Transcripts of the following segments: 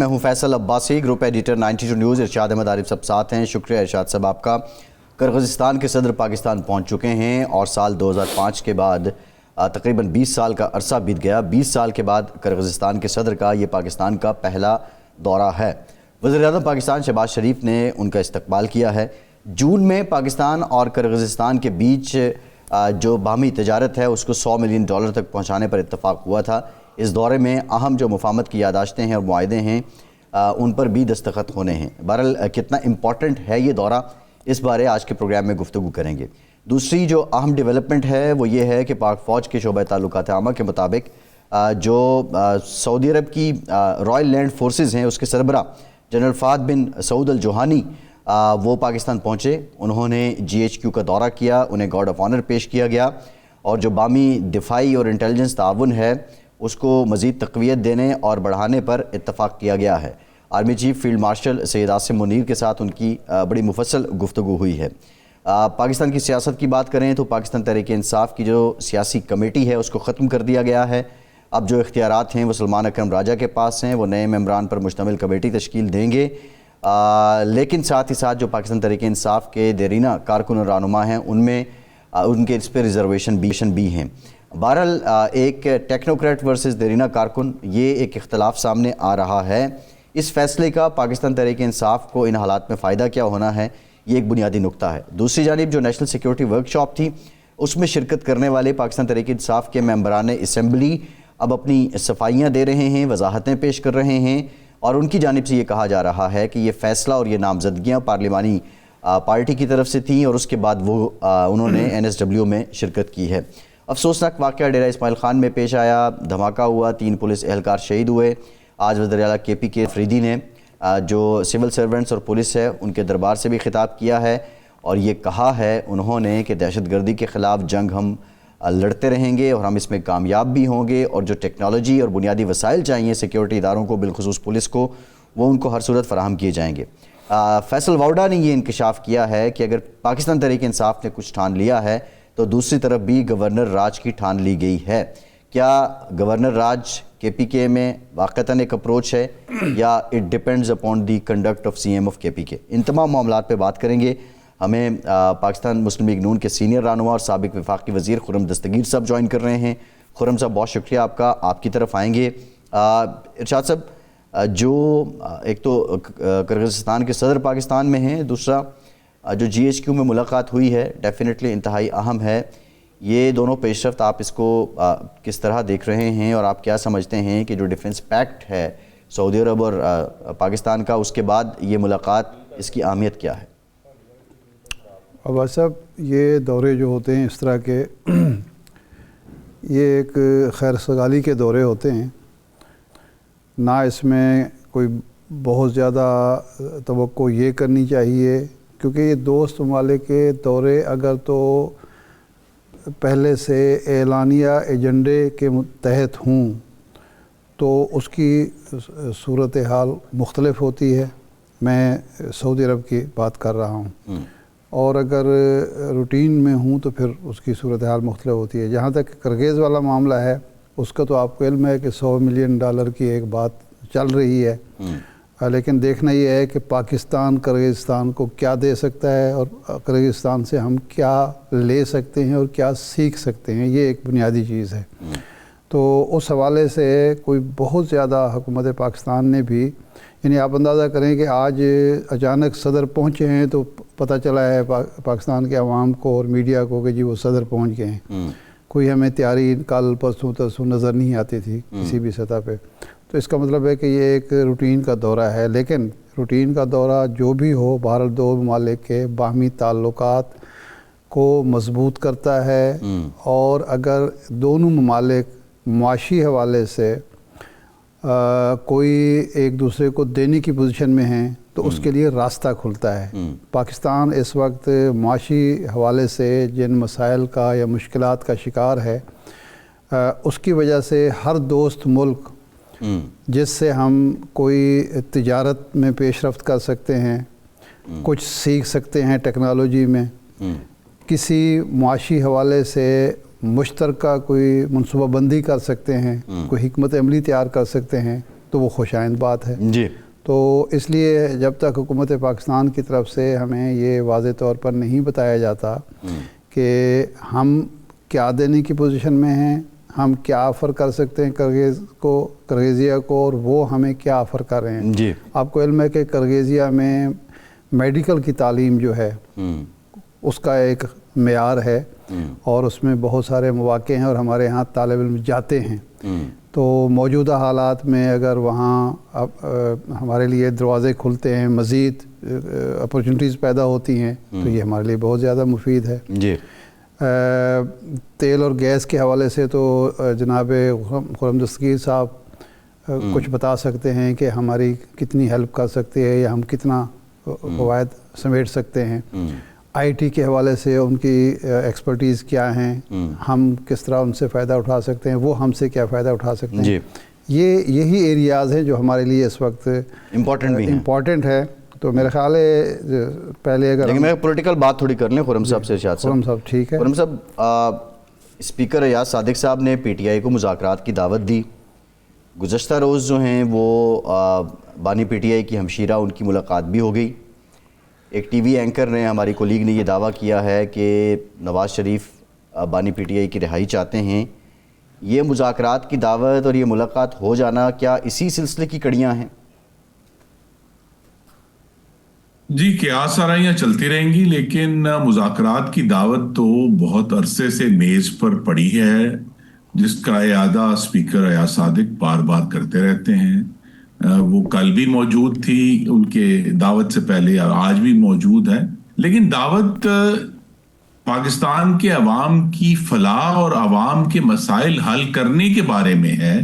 میں ہوں Faisal Abbasi, group editor 92 news. Irshad Ahmed Arif sahab ساتھ ہیں۔ شکریہ ارشاد صاحب آپ کا۔ کرغزستان کے صدر پاکستان پہنچ چکے ہیں اور سال 2005 کے بعد تقریباً 20 سال کا عرصہ بیت گیا۔ 20 سال کے بعد کرغزستان کے صدر کا یہ پاکستان کا پہلا دورہ ہے۔ وزیر اعظم پاکستان شہباز شریف نے ان کا استقبال کیا ہے۔ جون میں پاکستان اور کرغزستان کے بیچ جو باہمی تجارت ہے اس کو $100 ملین تک پہنچانے پر اتفاق ہوا تھا۔ اس دورے میں اہم جو مفاہمت کی یادداشتیں ہیں اور معاہدے ہیں ان پر بھی دستخط ہونے ہیں۔ بہرحال کتنا امپورٹنٹ ہے یہ دورہ، اس بارے آج کے پروگرام میں گفتگو کریں گے۔ دوسری جو اہم ڈیولپمنٹ ہے وہ یہ ہے کہ پاک فوج کے شعبہ تعلقات عامہ کے مطابق جو سعودی عرب کی رائل لینڈ فورسز ہیں اس کے سربراہ جنرل فہد بن سعود الجوہانی وہ پاکستان پہنچے۔ انہوں نے GHQ کا دورہ کیا، انہیں گارڈ آف آنر پیش کیا گیا اور جو باہمی دفاعی اور انٹیلیجنس تعاون ہے اس کو مزید تقویت دینے اور بڑھانے پر اتفاق کیا گیا ہے۔ Army chief field marshal Syed Asim Munir کے ساتھ ان کی بڑی مفصل گفتگو ہوئی ہے۔ پاکستان کی سیاست کی بات کریں تو پاکستان تحریک انصاف کی جو سیاسی کمیٹی ہے اس کو ختم کر دیا گیا ہے۔ اب جو اختیارات ہیں وہ سلمان اکرم راجہ کے پاس ہیں، وہ نئے ممبران پر مشتمل کمیٹی تشکیل دیں گے، لیکن ساتھ ہی ساتھ جو پاکستان تحریک انصاف کے دیرینہ کارکن اور رہنما ہیں ان کے اس پہ ریزرویشن بھی ہیں۔ بہرحال ایک ٹیکنوکریٹ ورسز دیرینہ کارکن، یہ ایک اختلاف سامنے آ رہا ہے۔ اس فیصلے کا پاکستان تحریک انصاف کو ان حالات میں فائدہ کیا ہونا ہے، یہ ایک بنیادی نقطہ ہے۔ دوسری جانب جو نیشنل سیکیورٹی ورکشاپ تھی اس میں شرکت کرنے والے پاکستان تحریک انصاف کے ممبران اسمبلی اب اپنی صفائیاں دے رہے ہیں، وضاحتیں پیش کر رہے ہیں اور ان کی جانب سے یہ کہا جا رہا ہے کہ یہ فیصلہ اور یہ نامزدگیاں پارلیمانی پارٹی کی طرف سے تھیں اور اس کے بعد انہوں نے NSW میں شرکت کی ہے۔ افسوسناک واقعہ ڈیرہ اسماعیل خان میں پیش آیا، دھماکہ ہوا، 3 پولیس اہلکار شہید ہوئے۔ آج وزیر اعلیٰ KPK افریدی نے جو سول سرونٹس اور پولیس ہے ان کے دربار سے بھی خطاب کیا ہے اور یہ کہا ہے انہوں نے کہ دہشت گردی کے خلاف جنگ ہم لڑتے رہیں گے اور ہم اس میں کامیاب بھی ہوں گے، اور جو ٹیکنالوجی اور بنیادی وسائل چاہیے سیکیورٹی اداروں کو بالخصوص پولیس کو، وہ ان کو ہر صورت فراہم کیے جائیں گے۔ فیصل واؤڈا نے یہ انکشاف کیا ہے کہ اگر پاکستان تحریک انصاف نے کچھ ٹھان لیا ہے تو دوسری طرف بھی گورنر راج کی ٹھان لی گئی ہے۔ کیا گورنر راج KPK میں واقعتاً ایک اپروچ ہے یا it depends upon the conduct of CM of KPK؟ ان تمام معاملات پہ بات کریں گے۔ ہمیں پاکستان مسلم لیگ نون کے سینئر رہنما اور سابق وفاقی وزیر خرم دستگیر صاحب جوائن کر رہے ہیں۔ خرم صاحب بہت شکریہ آپ کا، آپ کی طرف آئیں گے۔ ارشاد صاحب، جو ایک تو کرغزستان کے صدر پاکستان میں ہیں، دوسرا جو GHQ میں ملاقات ہوئی ہے ڈیفینیٹلی انتہائی اہم ہے۔ یہ دونوں پیش رفت آپ اس کو کس طرح دیکھ رہے ہیں اور آپ کیا سمجھتے ہیں کہ جو ڈیفنس پیکٹ ہے سعودی عرب اور پاکستان کا، اس کے بعد یہ ملاقات، اس کی اہمیت کیا ہے؟ عباس صاحب، یہ دورے جو ہوتے ہیں اس طرح کے یہ ایک خیر سگالی کے دورے ہوتے ہیں، نہ اس میں کوئی بہت زیادہ توقع یہ کرنی چاہیے، کیونکہ یہ دوست ممالک کے دورے اگر تو پہلے سے اعلانیہ ایجنڈے کے تحت ہوں تو اس کی صورتحال مختلف ہوتی ہے۔ میں سعودی عرب کی بات کر رہا ہوں، اور اگر روٹین میں ہوں تو پھر اس کی صورتحال مختلف ہوتی ہے۔ جہاں تک کرغیز والا معاملہ ہے اس کا تو آپ کو علم ہے کہ $100 ملین کی ایک بات چل رہی ہے، لیکن دیکھنا یہ ہے کہ پاکستان کرغزستان کو کیا دے سکتا ہے اور کرغزستان سے ہم کیا لے سکتے ہیں اور کیا سیکھ سکتے ہیں، یہ ایک بنیادی چیز ہے۔ تو اس حوالے سے کوئی بہت زیادہ حکومت پاکستان نے بھی، یعنی آپ اندازہ کریں کہ آج اچانک صدر پہنچے ہیں تو پتہ چلا ہے پاکستان کے عوام کو اور میڈیا کو کہ جی وہ صدر پہنچ گئے ہیں۔ کوئی ہمیں تیاری کل پرسوں ترسوں نظر نہیں آتی تھی کسی بھی سطح پہ۔ تو اس کا مطلب ہے کہ یہ ایک روٹین کا دورہ ہے، لیکن روٹین کا دورہ جو بھی ہو بہرحال دو ممالک کے باہمی تعلقات کو مضبوط کرتا ہے، اور اگر دونوں ممالک معاشی حوالے سے کوئی ایک دوسرے کو دینے کی پوزیشن میں ہیں تو اس کے لیے راستہ کھلتا ہے۔ پاکستان اس وقت معاشی حوالے سے جن مسائل کا یا مشکلات کا شکار ہے، اس کی وجہ سے ہر دوست ملک جس سے ہم کوئی تجارت میں پیش رفت کر سکتے ہیں، کچھ سیکھ سکتے ہیں ٹیکنالوجی میں، کسی معاشی حوالے سے مشترکہ کوئی منصوبہ بندی کر سکتے ہیں، کوئی حکمت عملی تیار کر سکتے ہیں، تو وہ خوش آئند بات ہے جی. تو اس لیے جب تک حکومت پاکستان کی طرف سے ہمیں یہ واضح طور پر نہیں بتایا جاتا کہ ہم کیا دینے کی پوزیشن میں ہیں, ہم کیا آفر کر سکتے ہیں کرغیزیہ کو, اور وہ ہمیں کیا آفر کر رہے ہیں. جی. آپ کو علم ہے کہ کرغیزیہ میں میڈیکل کی تعلیم جو ہے اس کا ایک معیار ہے اور اس میں بہت سارے مواقع ہیں اور ہمارے ہاں طالب علم جاتے ہیں. تو موجودہ حالات میں اگر وہاں ہمارے لیے دروازے کھلتے ہیں, مزید اپرچونٹیز پیدا ہوتی ہیں, تو یہ ہمارے لیے بہت زیادہ مفید ہے. جی. تیل اور گیس کے حوالے سے تو جناب خرم دستگیر صاحب کچھ بتا سکتے ہیں کہ ہماری کتنی ہیلپ کر سکتے ہیں یا ہم کتنا فوائد سمیٹ سکتے ہیں. آئی ٹی کے حوالے سے ان کی ایکسپرٹیز کیا ہیں, ہم کس طرح ان سے فائدہ اٹھا سکتے ہیں, وہ ہم سے کیا فائدہ اٹھا سکتے ہیں. یہی ایریاز ہیں جو ہمارے لیے اس وقت امپورٹنٹ ہے. تو میرا خیال ہے پہلے اگر لیکن میں پولیٹیکل بات تھوڑی کر لیں خرم صاحب سے. ارشاد صاحب. خرم صاحب ٹھیک ہے. خرم صاحب, اسپیکر ایاز صادق صاحب نے پی ٹی آئی کو مذاکرات کی دعوت دی. گزشتہ روز جو ہیں وہ بانی پی ٹی آئی کی ہمشیرہ ان کی ملاقات بھی ہو گئی. ایک ٹی وی اینکر نے, ہماری کولیگ نے یہ دعویٰ کیا ہے کہ نواز شریف بانی پی ٹی آئی کی رہائی چاہتے ہیں. یہ مذاکرات کی دعوت اور یہ ملاقات ہو جانا کیا اسی سلسلے کی کڑیاں ہیں؟ جی, قیاس آرائیاں چلتی رہیں گی, لیکن مذاکرات کی دعوت تو بہت عرصے سے میز پر پڑی ہے, جس کا اعادہ اسپیکر ایاز صادق بار بار کرتے رہتے ہیں. وہ کل بھی موجود تھی ان کے دعوت سے پہلے, آج بھی موجود ہے. لیکن دعوت پاکستان کے عوام کی فلاح اور عوام کے مسائل حل کرنے کے بارے میں ہے.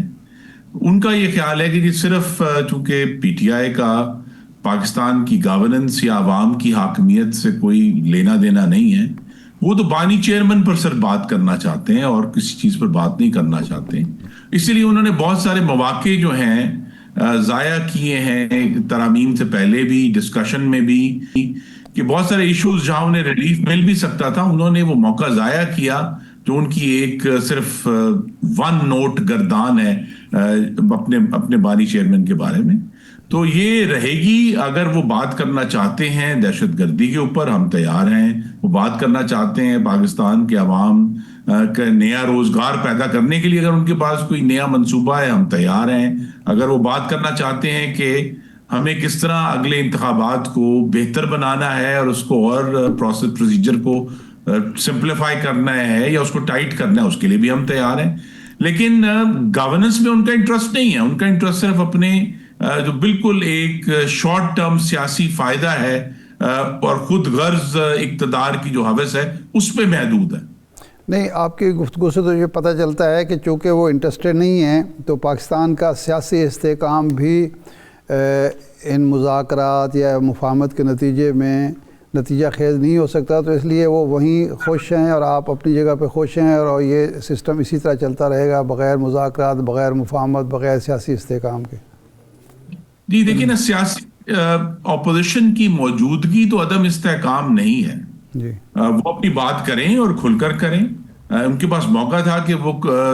ان کا یہ خیال ہے کہ صرف چونکہ پی ٹی آئی کا پاکستان کی گورننس یا عوام کی حاکمیت سے کوئی لینا دینا نہیں ہے, وہ تو بانی چیئرمین پر صرف بات کرنا چاہتے ہیں اور کسی چیز پر بات نہیں کرنا چاہتے. اسی لیے انہوں نے بہت سارے مواقع جو ہیں ضائع کیے ہیں, ترامیم سے پہلے بھی, ڈسکشن میں بھی, کہ بہت سارے ایشوز جہاں انہیں ریلیف مل بھی سکتا تھا, انہوں نے وہ موقع ضائع کیا جو ان کی ایک صرف ون نوٹ گردان ہے اپنے بانی چیئرمین کے بارے میں. تو یہ رہے گی. اگر وہ بات کرنا چاہتے ہیں دہشت گردی کے اوپر, ہم تیار ہیں. وہ بات کرنا چاہتے ہیں پاکستان کے عوام کا نیا روزگار پیدا کرنے کے لیے, اگر ان کے پاس کوئی نیا منصوبہ ہے, ہم تیار ہیں. اگر وہ بات کرنا چاہتے ہیں کہ ہمیں کس طرح اگلے انتخابات کو بہتر بنانا ہے اور اس کو اور پروسیجر کو سمپلیفائی کرنا ہے یا اس کو ٹائٹ کرنا ہے, اس کے لیے بھی ہم تیار ہیں. لیکن گورننس میں ان کا انٹرسٹ نہیں ہے. ان کا انٹرسٹ صرف اپنے جو بالکل ایک شارٹ ٹرم سیاسی فائدہ ہے اور خود غرض اقتدار کی جو ہوس ہے اس پہ محدود ہے. نہیں, آپ کی گفتگو سے تو یہ پتہ چلتا ہے کہ چونکہ وہ انٹرسٹڈ نہیں ہیں تو پاکستان کا سیاسی استحکام بھی ان مذاکرات یا مفاہمت کے نتیجے میں نتیجہ خیز نہیں ہو سکتا. تو اس لیے وہ وہیں خوش ہیں اور آپ اپنی جگہ پہ خوش ہیں, اور یہ سسٹم اسی طرح چلتا رہے گا بغیر مذاکرات, بغیر مفاہمت, بغیر سیاسی استحکام کے. جی دیکھیں نا, سیاسی اپوزیشن کی موجودگی تو عدم استحکام نہیں ہے. جی, وہ اپنی بات کریں اور کھل کر کریں. ان کے پاس موقع تھا کہ وہ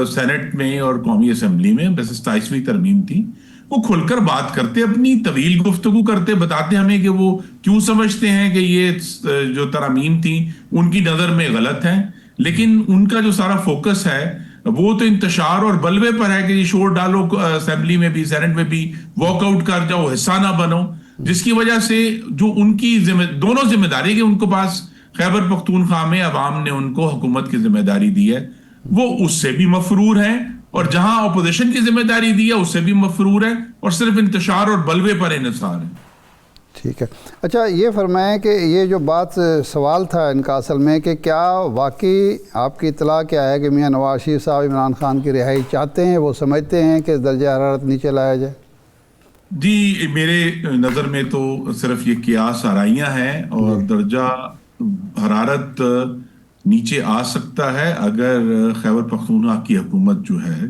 سینٹ میں اور قومی اسمبلی میں, ویسے 27ویں ترمیم تھی, وہ کھل کر بات کرتے, اپنی طویل گفتگو کرتے, بتاتے ہمیں کہ وہ کیوں سمجھتے ہیں کہ یہ جو ترامیم تھی ان کی نظر میں غلط ہیں. لیکن ان کا جو سارا فوکس ہے وہ تو انتشار اور بلوے پر ہے کہ یہ شور ڈالو اسمبلی میں بھی, سینٹ میں بھی, واک آؤٹ کر جاؤ, حصہ نہ بنو, جس کی وجہ سے جو ان کی دونوں ذمہ داری کہ ان کے پاس خیبر پختونخوا میں عوام نے ان کو حکومت کی ذمہ داری دی ہے, وہ اس سے بھی مفرور ہیں, اور جہاں اپوزیشن کی ذمہ داری دی ہے اس سے بھی مفرور ہے, اور صرف انتشار اور بلوے پر انحصار ہے. ٹھیک ہے. اچھا, یہ فرمائیں کہ یہ جو بات سوال تھا ان کا اصل میں, کہ کیا واقعی آپ کی اطلاع کیا ہے کہ میاں نواز شریف صاحب عمران خان کی رہائی چاہتے ہیں, وہ سمجھتے ہیں کہ درجہ حرارت نیچے لایا جائے؟ جی, میرے نظر میں تو صرف یہ قیاس آرائیاں ہیں, اور درجہ حرارت نیچے آ سکتا ہے اگر خیبر پختونخوا کی حکومت جو ہے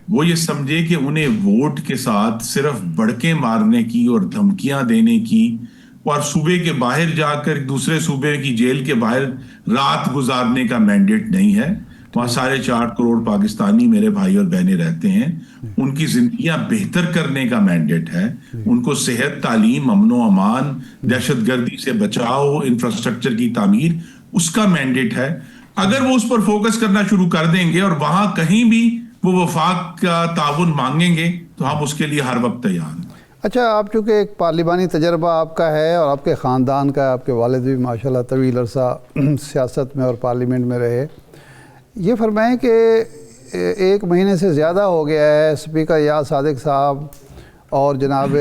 وہ یہ سمجھے کہ انہیں ووٹ کے ساتھ صرف بڑکیں مارنے کی اور دھمکیاں دینے کی اور صوبے کے باہر جا کر دوسرے صوبے کی جیل کے باہر رات گزارنے کا مینڈیٹ نہیں ہے. وہاں 4.5 کروڑ پاکستانی میرے بھائی اور بہنیں رہتے ہیں. ان کی زندگیاں بہتر کرنے کا مینڈیٹ ہے. ان کو صحت، تعلیم، امن و امان، دہشت گردی سے بچاؤ، انفراسٹرکچر کی تعمیر، اس کا مینڈیٹ ہے. اگر وہ اس پر فوکس کرنا شروع کر دیں گے اور وہاں کہیں بھی وہ وفاق کا تعاون مانگیں گے تو ہم اس کے لیے ہر وقت تیار ہیں. اچھا، آپ چونکہ ایک پارلیمانی تجربہ آپ کا ہے اور آپ کے خاندان کا، آپ کے والد بھی ماشاءاللہ طویل عرصہ سیاست میں اور پارلیمنٹ میں رہے، یہ فرمائیں کہ 1 مہینے سے زیادہ ہو گیا ہے اسپیکر ایاز صادق صاحب اور جناب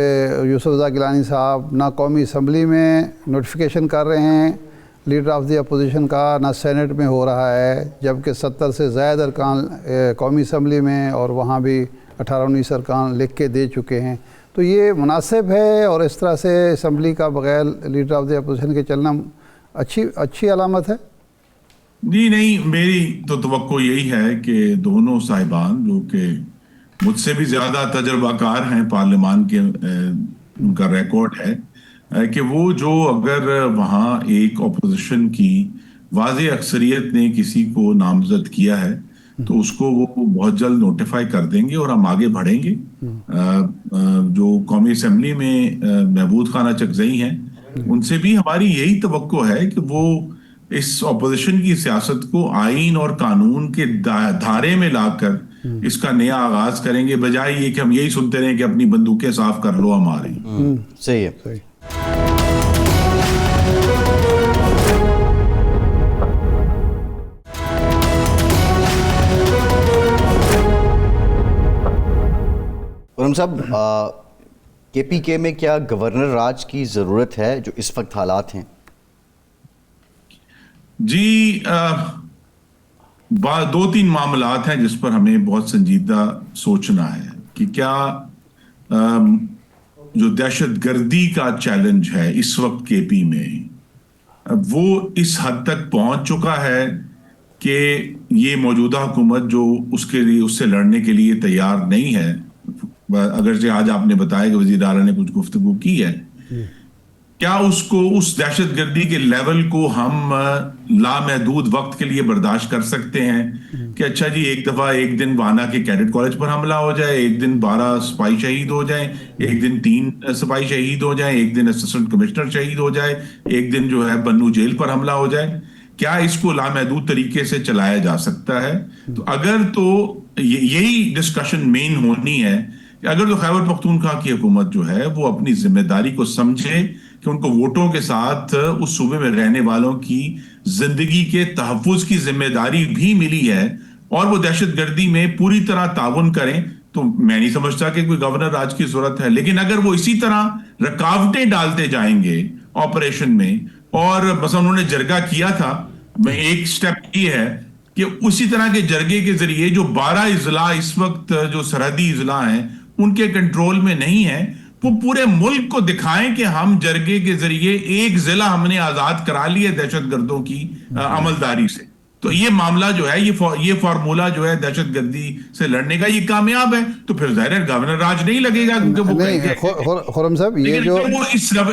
یوسف رضا گیلانی صاحب نہ قومی اسمبلی میں نوٹیفیکیشن کر رہے ہیں لیڈر آف دی اپوزیشن کا، نہ سینٹ میں ہو رہا ہے، جبکہ 70 سے زائد ارکان قومی اسمبلی میں اور وہاں بھی 18-19 ارکان لکھ کے دے چکے ہیں. تو یہ مناسب ہے اور اس طرح سے اسمبلی کا بغیر لیڈر آف دی اپوزیشن کے چلنا اچھی علامت ہے؟ جی نہیں، میری تو توقع یہی ہے کہ دونوں صاحبان جو کہ مجھ سے بھی زیادہ تجربہ کار ہیں پارلیمان کے، ان کا ریکارڈ ہے کہ وہ جو اگر وہاں ایک اپوزیشن کی واضح اکثریت نے کسی کو نامزد کیا ہے تو اس کو وہ بہت جلد نوٹیفائی کر دیں گے اور ہم آگے بڑھیں گے. جو قومی اسمبلی میں محبود خانہ چکزئی ہیں، ان سے بھی ہماری یہی توقع ہے کہ وہ اس اپوزیشن کی سیاست کو آئین اور قانون کے دھارے میں لا کر اس کا نیا آغاز کریں گے، بجائے یہ کہ ہم یہی سنتے رہیں کہ اپنی بندوقیں صاف کر لو ہماری. صحیح ہے. خرم صاحب، کے پی کے میں کیا گورنر راج کی ضرورت ہے جو اس وقت حالات ہیں؟ جی 2-3 معاملات ہیں جس پر ہمیں بہت سنجیدہ سوچنا ہے کہ کیا جو دہشت گردی کا چیلنج ہے اس وقت کے پی میں وہ اس حد تک پہنچ چکا ہے کہ یہ موجودہ حکومت جو اس سے لڑنے کے لیے تیار نہیں ہے. اگرچہ آج آپ نے بتایا کہ وزیر اعلیٰ نے کچھ گفتگو کی ہے، کیا اس دہشت گردی کے لیول کو ہم لامحدود وقت کے لیے برداشت کر سکتے ہیں کہ اچھا جی ایک دن وانا کے کیڈٹ کالج پر حملہ ہو جائے، ایک دن 12 سپاہی شہید ہو جائیں، ایک دن 3 سپاہی شہید ہو جائیں، ایک دن اسسٹنٹ کمشنر شہید ہو جائے، ایک دن جو ہے بنو جیل پر حملہ ہو جائے؟ کیا اس کو لامحدود طریقے سے چلایا جا سکتا ہے؟ تو اگر تو یہی ڈسکشن مین ہونی ہے کہ اگر تو خیبر پختونخوا کی حکومت جو ہے وہ اپنی ذمہ داری کو سمجھے کہ ان کو ووٹوں کے ساتھ اس صوبے میں رہنے والوں کی زندگی کے تحفظ کی ذمہ داری بھی ملی ہے اور وہ دہشت گردی میں پوری طرح تعاون کریں، تو میں نہیں سمجھتا کہ کوئی گورنر راج کی ضرورت ہے. لیکن اگر وہ اسی طرح رکاوٹیں ڈالتے جائیں گے آپریشن میں، اور مثلا انہوں نے جرگہ کیا تھا، میں ایک سٹیپ یہ ہے کہ اسی طرح کے جرگے کے ذریعے جو 12 اضلاع اس وقت جو سرحدی اضلاع ہیں ان کے کنٹرول میں نہیں ہیں، وہ پورے ملک کو دکھائیں کہ ہم جرگے کے ذریعے ایک ضلع ہم نے آزاد کرا لیا دہشت گردوں کی عملداری سے. تو یہ معاملہ جو ہے، یہ فارمولہ جو ہے دہشت گردی سے لڑنے کا، یہ کامیاب ہے. تو پھر ظاہر گورنر راج نہیں لگے گا، کیونکہ وہ خرم صاحب یہ جو وہ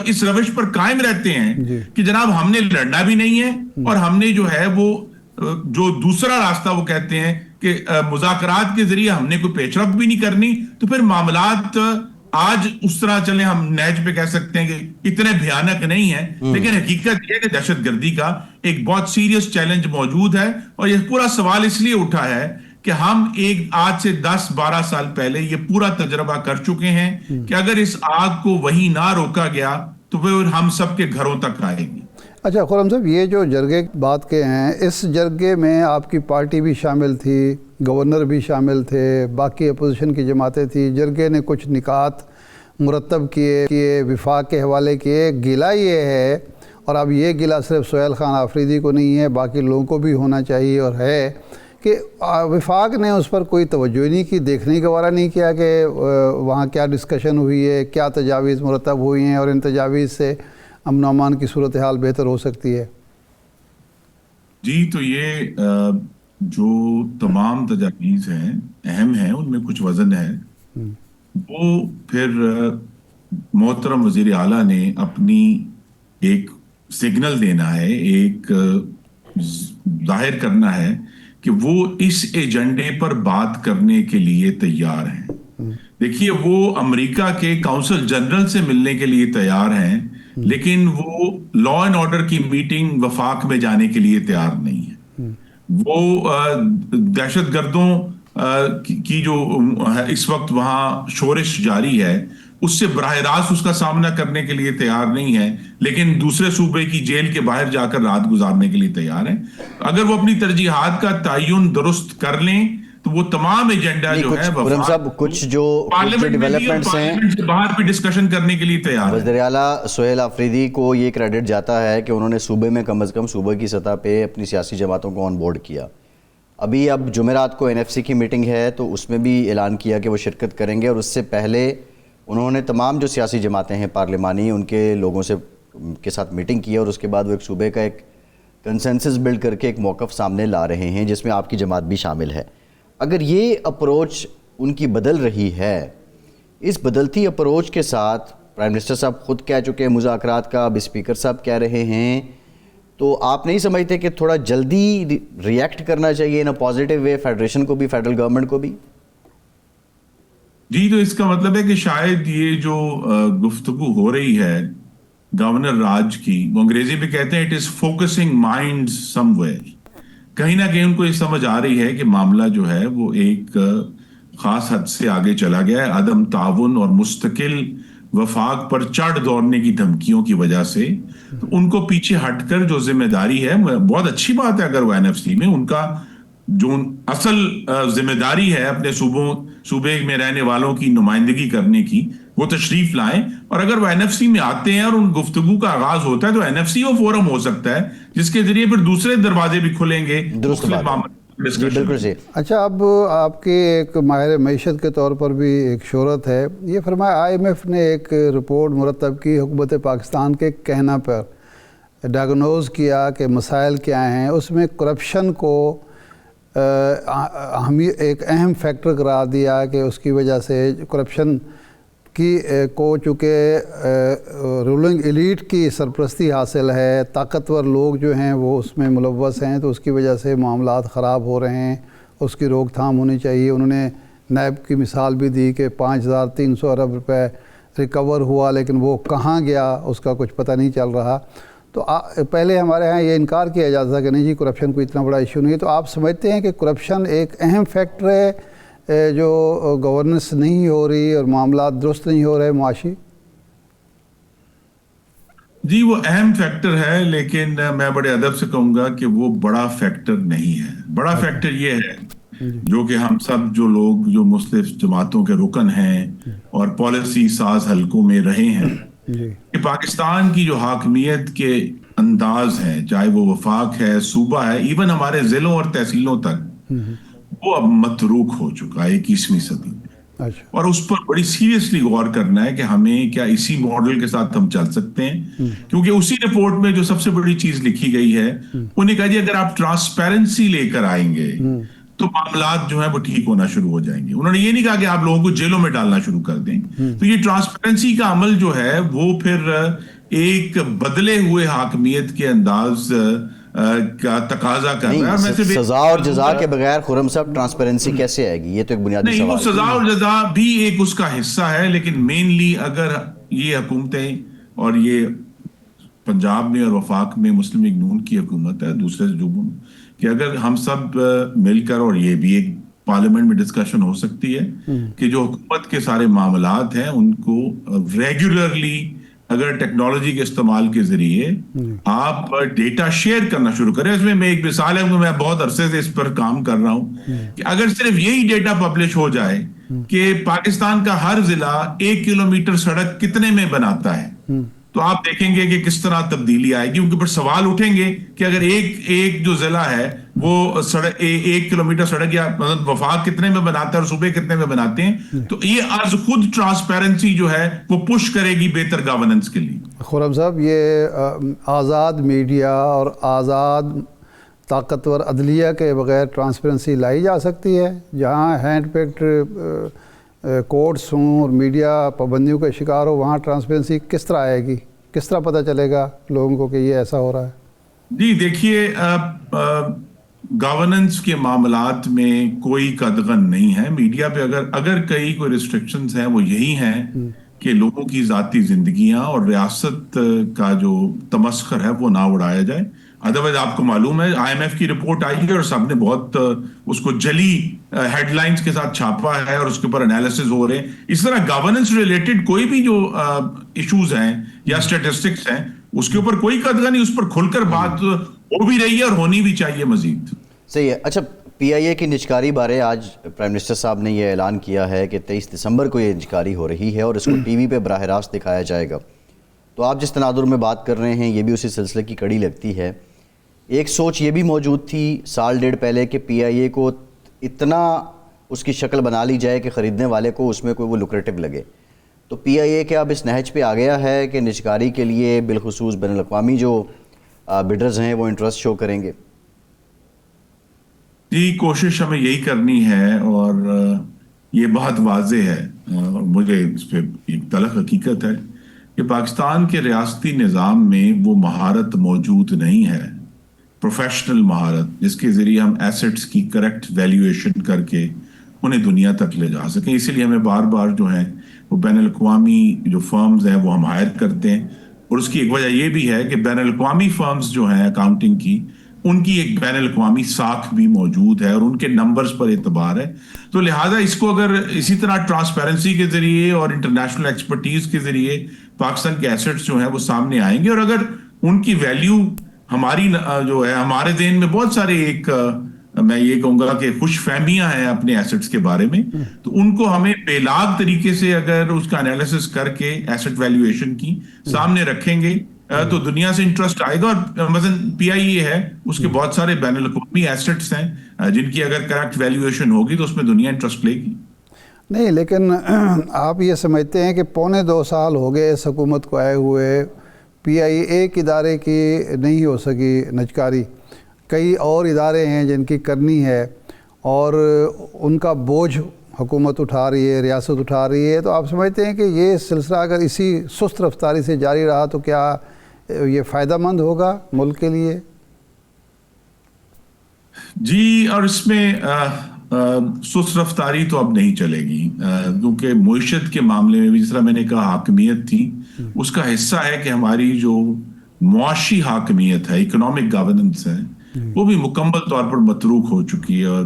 اس روش پر قائم رہتے ہیں کہ جناب ہم نے لڑنا بھی نہیں ہے اور ہم نے جو ہے وہ جو دوسرا راستہ وہ کہتے ہیں کہ مذاکرات کے ذریعے ہم نے کوئی پیش رفت بھی نہیں کرنی، تو پھر معاملات آج اس طرح چلیں، ہم نیج پہ کہہ سکتے ہیں کہ اتنے بھیانک نہیں ہیں، لیکن حقیقت یہ ہے کہ دہشت گردی کا ایک بہت سیریس چیلنج موجود ہے. اور یہ پورا سوال اس لیے اٹھا ہے کہ ہم آج سے 10-12 سال پہلے یہ پورا تجربہ کر چکے ہیں کہ اگر اس آگ کو وہی نہ روکا گیا تو پھر ہم سب کے گھروں تک آئے گی. اچھا خرم صاحب، یہ جو جرگے بات کے ہیں، اس جرگے میں آپ کی پارٹی بھی شامل تھی، گورنر بھی شامل تھے، باقی اپوزیشن کی جماعتیں تھیں. جرگے نے کچھ نکات مرتب کیے، وفاق کے حوالے کیے. گلہ یہ ہے، اور اب یہ گلہ صرف سہیل خان آفریدی کو نہیں ہے، باقی لوگوں کو بھی ہونا چاہیے اور ہے، کہ وفاق نے اس پر کوئی توجہ نہیں کی، دیکھنے کا گوارا نہیں کیا کہ وہاں کیا ڈسکشن ہوئی ہے، کیا تجاویز مرتب ہوئی ہیں اور ان تجاویز سے امن و امان کی صورتحال بہتر ہو سکتی ہے. جی تو یہ جو تمام تجاویز ہیں اہم ہیں، ان میں کچھ وزن ہے. وہ پھر محترم وزیر اعلیٰ نے اپنی ایک سگنل دینا ہے، ایک ظاہر کرنا ہے کہ وہ اس ایجنڈے پر بات کرنے کے لیے تیار ہیں. دیکھیے وہ امریکہ کے کونسل جنرل سے ملنے کے لیے تیار ہیں، لیکن وہ لا اینڈ آرڈر کی میٹنگ وفاق میں جانے کے لیے تیار نہیں ہے. وہ دہشت گردوں کی جو اس وقت وہاں شورش جاری ہے اس سے براہ راست اس کا سامنا کرنے کے لیے تیار نہیں ہے، لیکن دوسرے صوبے کی جیل کے باہر جا کر رات گزارنے کے لیے تیار ہیں. اگر وہ اپنی ترجیحات کا تعین درست کر لیں تو وہ تمام ایجنڈا جو ہے کچھ جو ڈیولپمنٹس ہیں باہر بھی ڈسکشن کرنے کے لیے تیار ہیں. وزیر اعلیٰ سہیل آفریدی کو یہ کریڈٹ جاتا ہے کہ انہوں نے صوبے میں کم از کم صوبے کی سطح پہ اپنی سیاسی جماعتوں کو آن بورڈ کیا. اب جمعرات کو NFC کی میٹنگ ہے تو اس میں بھی اعلان کیا کہ وہ شرکت کریں گے، اور اس سے پہلے انہوں نے تمام جو سیاسی جماعتیں ہیں پارلیمانی ان کے لوگوں کے ساتھ میٹنگ کی، اور اس کے بعد وہ ایک صوبے کا ایک کنسنسس بلڈ کر کے ایک موقف سامنے لا رہے ہیں جس میں آپ کی جماعت بھی شامل ہے. اگر یہ اپروچ ان کی بدل رہی ہے، اس بدلتی اپروچ کے ساتھ پرائم منسٹر صاحب خود کہہ چکے ہیں مذاکرات کا، اب اسپیکر صاحب کہہ رہے ہیں، تو آپ نہیں سمجھتے کہ تھوڑا جلدی ریئیکٹ کرنا چاہیے ان پازیٹیو وے فیڈریشن کو بھی، فیڈرل گورنمنٹ کو بھی؟ جی تو اس کا مطلب ہے کہ شاید یہ جو گفتگو ہو رہی ہے گورنر راج کی، وہ انگریزی میں کہتے ہیں it is focusing mind some where. کہیں نہ کہیں ان کو یہ سمجھ آ رہی ہے کہ معاملہ جو ہے وہ ایک خاص حد سے آگے چلا گیا ہے. عدم تعاون اور مستقل وفاق پر چڑھ دوڑنے کی دھمکیوں کی وجہ سے تو ان کو پیچھے ہٹ کر جو ذمہ داری ہے، بہت اچھی بات ہے اگر وہ NFC میں ان کا جو اصل ذمہ داری ہے اپنے صوبے میں رہنے والوں کی نمائندگی کرنے کی، وہ تشریف لائیں. اور اگر وہ NFC میں آتے ہیں اور ان گفتگو کا آغاز ہوتا ہے تو NFC وہ فورم ہو سکتا ہے جس کے ذریعے پھر دوسرے دروازے بھی کھلیں گے. بالکل صحیح. اچھا، اب آپ کی ایک ماہر معیشت کے طور پر بھی ایک شہرت ہے. یہ فرمایا IMF نے ایک رپورٹ مرتب کی حکومت پاکستان کے کہنا پر، ڈائگنوز کیا کہ مسائل کیا ہیں. اس میں کرپشن کو ایک اہم فیکٹر قرار دیا کہ اس کی وجہ سے کرپشن کو چونکہ رولنگ ایلیٹ کی سرپرستی حاصل ہے، طاقتور لوگ جو ہیں وہ اس میں ملوث ہیں، تو اس کی وجہ سے معاملات خراب ہو رہے ہیں، اس کی روک تھام ہونی چاہیے. انہوں نے نیب کی مثال بھی دی کہ 5300 ارب روپے ریکور ہوا، لیکن وہ کہاں گیا اس کا کچھ پتہ نہیں چل رہا. تو پہلے ہمارے ہاں یہ انکار کیا جاتا تھا کہ نہیں جی کرپشن کوئی اتنا بڑا ایشو نہیں ہے. تو آپ سمجھتے ہیں کہ کرپشن ایک اہم فیکٹر ہے جو گورننس نہیں ہو رہی اور معاملات درست نہیں ہو رہے معاشی؟ جی وہ اہم فیکٹر ہے، لیکن میں بڑے ادب سے کہوں گا کہ وہ بڑا فیکٹر نہیں ہے. بڑا فیکٹر یہ ہے جو کہ ہم سب جو لوگ جو مختلف جماعتوں کے رکن ہیں اور پالیسی ساز حلقوں میں رہے ہیں کہ پاکستان کی جو حاکمیت کے انداز ہیں، چاہے وہ وفاق ہے، صوبہ ہے، ایون ہمارے ضلعوں اور تحصیلوں تک، وہ اب متروک ہو چکا ہے 21ویں صدی میں. اور اس پر بڑی سیریسلی غور کرنا ہے کہ ہمیں کیا اسی ماڈل کے ساتھ ہم چل سکتے ہیں. کیونکہ اسی رپورٹ میں جو سب سے بڑی چیز لکھی گئی ہے انہوں نے کہا جی اگر آپ ٹرانسپیرنسی لے کر آئیں گے تو معاملات جو ہیں وہ ٹھیک ہونا شروع ہو جائیں گے. انہوں نے یہ نہیں کہا کہ آپ لوگوں کو جیلوں میں ڈالنا شروع کر دیں. تو یہ ٹرانسپیرنسی کا عمل جو ہے وہ پھر ایک بدلے ہوئے حاکمیت کے انداز کا تقاضا کر رہا ہے. سزا اور جزا کے بغیر خرم صاحب ٹرانسپیرنسی کیسے آئے گی؟ یہ تو ایک بنیادی سوال ہے. نہیں، وہ سزا اور جزا بھی ایک اس کا حصہ ہے، لیکن مینلی اگر یہ حکومتیں، اور یہ پنجاب میں اور وفاق میں مسلم لیگ نون کی حکومت ہے، دوسرے صوبوں میں، کہ اگر ہم سب مل کر، اور یہ بھی ایک پارلیمنٹ میں ڈسکشن ہو سکتی ہے کہ جو حکومت کے سارے معاملات ہیں ان کو ریگولرلی اگر ٹیکنالوجی کے استعمال کے ذریعے آپ ڈیٹا شیئر کرنا شروع کریں. اس میں ایک مثال ہے، میں بہت عرصے سے اس پر کام کر رہا ہوں کہ اگر صرف یہی ڈیٹا پبلش ہو جائے کہ پاکستان کا ہر ضلع 1 کلومیٹر سڑک کتنے میں بناتا ہے، تو آپ دیکھیں گے کہ کس طرح تبدیلی آئے گی. کیونکہ پھر سوال اٹھیں گے کہ اگر ایک جو ضلع ہے وہ سڑک 1 کلومیٹر سڑک یا وفاق کتنے میں بناتا ہے اور صوبے کتنے میں بناتے ہیں، تو یہ از خود ٹرانسپیرنسی جو ہے وہ پش کرے گی بہتر گورننس کے لیے. خرم صاحب، یہ آزاد میڈیا اور آزاد طاقتور عدلیہ کے بغیر ٹرانسپیرنسی لائی جا سکتی ہے؟ جہاں ہینڈ پیکڈ کورٹس ہوں اور میڈیا پابندیوں کا شکار ہو، وہاں ٹرانسپیرنسی کس طرح آئے گی؟ کس طرح پتہ چلے گا لوگوں کو کہ یہ ایسا ہو رہا ہے؟ جی دیکھیے، گورننس کے معاملات میں کوئی قدغن نہیں ہے. میڈیا پہ اگر کئی کوئی ریسٹرکشنز ہیں وہ یہی ہیں کہ لوگوں کی ذاتی زندگیاں اور ریاست کا جو تمسخر ہے وہ نہ اڑایا جائے. ادروائز آپ کو معلوم ہے آئی ایم ایف کی رپورٹ آئی ہے اور سب نے بہت اس کو جلی ہیڈ لائنز کے ساتھ چھاپا ہے اور اس کے اوپر انالیسز ہو رہے ہیں. اس طرح گورننس ریلیٹڈ کوئی بھی جو ایشوز ہیں یا اسٹیٹسٹکس ہیں اس کے اوپر کوئی قدغن نہیں, اس پر کھل کر بات ہو بھی رہی ہے اور ہونی بھی چاہیے مزید. صحیح ہے. اچھا, پی آئی اے کی نجکاری بارے آج پرائم منسٹر صاحب نے یہ اعلان کیا ہے کہ 23 دسمبر کو یہ نجکاری ہو رہی ہے اور اس کو ٹی وی پہ براہ راست دکھایا جائے گا. تو آپ جس تناظر میں بات کر رہے ہیں یہ بھی اسی سلسلے کی کڑی لگتی ہے. ایک سوچ یہ بھی موجود تھی سال ڈیڑھ پہلے کہ پی آئی اے کو اتنا اس کی شکل بنا لی جائے کہ خریدنے والے کو اس میں کوئی وہ لوکریٹو لگے. تو پی آئی اے کیا اب اس نہج پہ آ گیا ہے کہ نجکاری کے لیے بالخصوص بین الاقوامی جو بڈرز ہیں وہ انٹرسٹ شو کریں گے؟ جی, کوشش ہمیں یہی کرنی ہے اور یہ بہت واضح ہے. مجھے اس پہ ایک تلخ حقیقت ہے کہ پاکستان کے ریاستی نظام میں وہ مہارت موجود نہیں ہے, پروفیشنل مہارت جس کے ذریعے ہم ایسٹس کی کریکٹ ویلیویشن کر کے انہیں دنیا تک لے جا سکیں. اسی لیے ہمیں بار بار جو ہیں وہ بین الاقوامی جو فرمز ہیں وہ ہم ہائر کرتے ہیں, اور اس کی ایک وجہ یہ بھی ہے کہ بین الاقوامی فرمز جو ہیں اکاؤنٹنگ کی ان کی ایک بین الاقوامی ساکھ بھی موجود ہے اور ان کے نمبرز پر اعتبار ہے. تو لہٰذا اس کو اگر اسی طرح ٹرانسپیرنسی کے ذریعے اور انٹرنیشنل ایکسپرٹیز کے ذریعے پاکستان کے ایسٹس جو ہیں وہ سامنے آئیں گے, اور اگر ان کی ویلیو ہماری جو ہے ہمارے ذہن میں بہت سارے ایک میں یہ کہوں گا کہ خوش فہمیاں ہیں اپنے ایسٹس کے بارے میں, تو ان کو ہمیں بے لاگ طریقے سے اگر اس کا انالیسس کر کے ایسٹ ویلیویشن کی سامنے رکھیں گے تو دنیا سے انٹرسٹ آئے گا. اور مثلا پی آئی اے ہے, اس کے بہت سارے بین الاقوامی ایسٹس ہیں جن کی اگر کریکٹ ویلیویشن ہوگی تو اس میں دنیا انٹرسٹ لے گی. نہیں, لیکن آپ یہ سمجھتے ہیں کہ 2.25 سال ہو گئے اس حکومت کو آئے ہوئے, پی آئی اے ایک ادارے کی نہیں ہو سکی نجکاری, کئی اور ادارے ہیں جن کی کرنی ہے اور ان کا بوجھ حکومت اٹھا رہی ہے, ریاست اٹھا رہی ہے. تو آپ سمجھتے ہیں کہ یہ سلسلہ اگر اسی سست رفتاری سے جاری رہا تو کیا یہ فائدہ مند ہوگا ملک کے لیے؟ جی, اور اس میں سست رفتاری تو اب نہیں چلے گی, کیونکہ معیشت کے معاملے میں بھی جس طرح میں نے کہا حاکمیت تھی, اس کا حصہ ہے کہ ہماری جو معاشی حاکمیت ہے, اکنامک گورننس ہے, وہ بھی مکمل طور پر متروک ہو چکی ہے. اور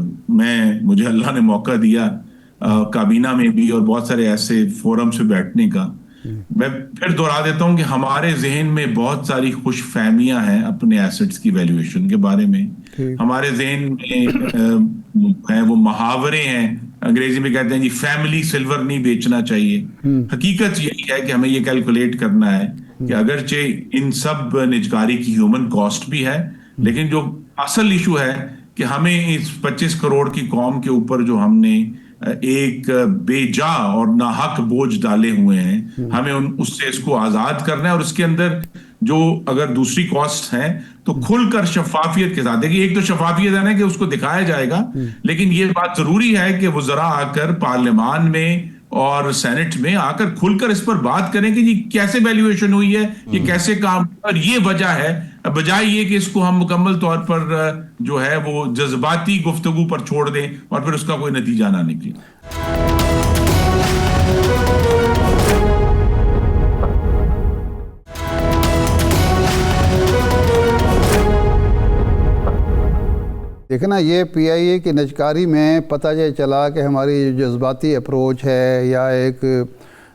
مجھے اللہ نے موقع دیا کابینہ میں بھی اور بہت سارے ایسے فورم سے بیٹھنے کا. میں پھر دوہرا دیتا ہوں کہ ہمارے ذہن میں بہت ساری خوش فہمیاں ہیں اپنے ایسٹس کی ویلیویشن کے بارے میں. ہمارے ذہن میں وہ محاورے ہیں, انگریزی میں کہتے ہیں جی فیملی سلور نہیں بیچنا چاہیے. حقیقت یہی ہے کہ ہمیں یہ کیلکولیٹ کرنا ہے کہ اگرچہ ان سب نجکاری کی ہیومن کاسٹ بھی ہے, لیکن جو اصل ایشو ہے کہ ہمیں اس 25 کروڑ کی قوم کے اوپر جو ہم نے ایک بے جا اور ناحق بوجھ ڈالے ہوئے ہیں, ہمیں اس سے اس کو آزاد کرنا ہے. اور اس کے اندر جو اگر دوسری کاسٹ ہیں تو کھل کر شفافیت کے ساتھ, دیکھیے ایک تو شفافیت ہے نا کہ اس کو دکھایا جائے گا, لیکن یہ بات ضروری ہے کہ وزراء آ کر پارلیمان میں اور سینٹ میں آ کر کھل کر اس پر بات کریں کہ جی کیسے ویلیویشن ہوئی ہے, یہ کیسے کام, اور یہ وجہ ہے, بجائے یہ کہ اس کو ہم مکمل طور پر جو ہے وہ جذباتی گفتگو پر چھوڑ دیں اور پھر اس کا کوئی نتیجہ نہ نکلے. دیکھنا یہ پی آئی اے کی نجکاری میں پتہ یہ چلا کہ ہماری جذباتی اپروچ ہے یا ایک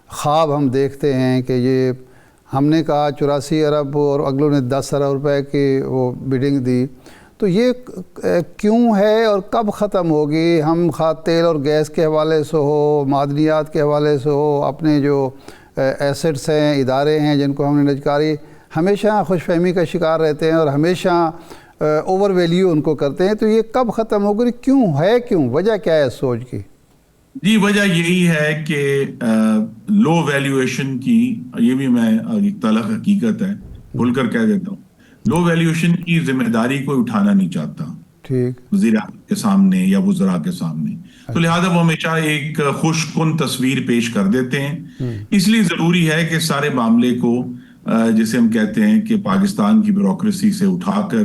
خواب ہم دیکھتے ہیں کہ یہ ہم نے کہا 84 ارب اور اگلوں نے 10 ارب روپے کی وہ بیڈنگ دی, تو یہ کیوں ہے اور کب ختم ہوگی؟ ہم تیل اور گیس کے حوالے سے ہو, معدنیات کے حوالے سے ہو, اپنے جو ایسٹس ہیں, ادارے ہیں جن کو ہم نے نجکاری, ہمیشہ خوش فہمی کا شکار رہتے ہیں اور ہمیشہ اوور ویلیو ان کو کرتے ہیں. تو یہ کب ختم ہوگی, کیوں ہے, کیوں, وجہ کیا ہے اس سوچ کی؟ جی وجہ یہی ہے کہ لو ویلیویشن کی, یہ بھی میں ایک تلخ حقیقت ہے بھول کر کہہ دیتا ہوں, لو ویلیویشن کی ذمہ داری کوئی اٹھانا نہیں چاہتا ٹھیک وزیر اعظم کے سامنے یا وزراء کے سامنے, تو لہٰذا وہ ہمیشہ ایک خوش کن تصویر پیش کر دیتے ہیں. اس لیے ضروری ہے کہ سارے معاملے کو جسے ہم کہتے ہیں کہ پاکستان کی بیوروکریسی سے اٹھا کر